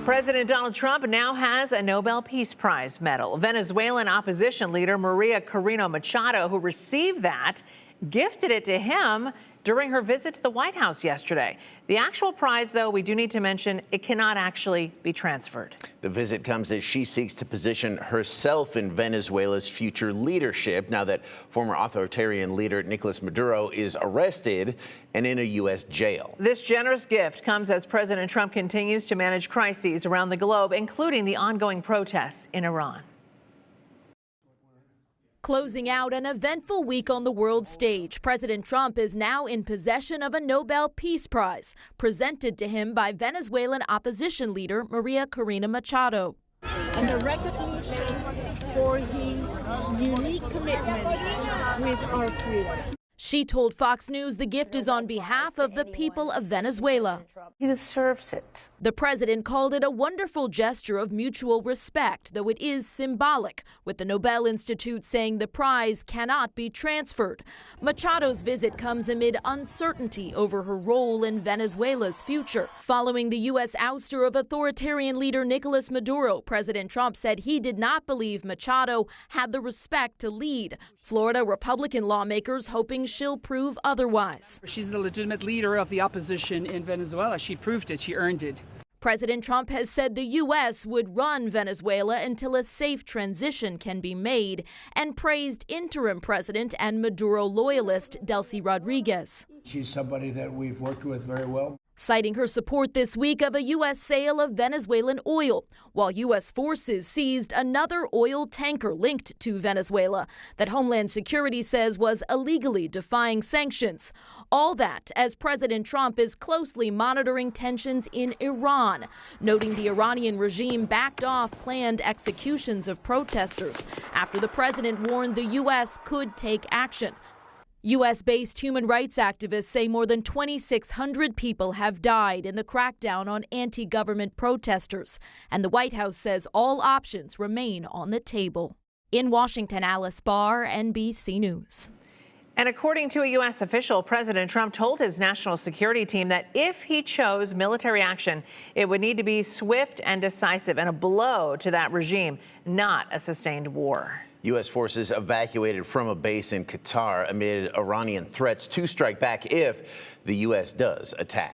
President Donald Trump now has a Nobel Peace Prize medal. Venezuelan opposition leader María Corina Machado, who received that, gifted it to him during her visit to the White House yesterday. The actual prize, though, we do need to mention, it cannot actually be transferred. The visit comes as she seeks to position herself in Venezuela's future leadership now that former authoritarian leader Nicolas Maduro is arrested and in a U.S. jail. This generous gift comes as President Trump continues to manage crises around the globe, including the ongoing protests in Iran. Closing out an eventful week on the world stage, President Trump is now in possession of a Nobel Peace Prize presented to him by Venezuelan opposition leader María Corina Machado. And a recognition for his unique commitment with our freedom. She told Fox News the gift is on behalf of the people of Venezuela. He deserves it. The president called it a wonderful gesture of mutual respect, though it is symbolic, with the Nobel Institute saying the prize cannot be transferred. Machado's visit comes amid uncertainty over her role in Venezuela's future. Following the U.S. ouster of authoritarian leader Nicolas Maduro, President Trump said he did not believe Machado had the respect to lead. Florida Republican lawmakers hoping she'll prove otherwise. She's the legitimate leader of the opposition in Venezuela. She proved it. She earned it. President Trump has said the U.S. would run Venezuela until a safe transition can be made and praised interim president and Maduro loyalist Delcy Rodriguez. She's somebody that we've worked with very well. Citing her support this week of a U.S. sale of Venezuelan oil, while U.S. forces seized another oil tanker linked to Venezuela that Homeland Security says was illegally defying sanctions. All that as President Trump is closely monitoring tensions in Iran, noting the Iranian regime backed off planned executions of protesters after the president warned the U.S. could take action. U.S.-based human rights activists say more than 2,600 people have died in the crackdown on anti-government protesters, and the White House says all options remain on the table. In Washington, Alice Barr, NBC News. And according to a U.S. official, President Trump told his national security team that if he chose military action, it would need to be swift and decisive and a blow to that regime, not a sustained war. U.S. forces evacuated from a base in Qatar amid Iranian threats to strike back if the U.S. does attack.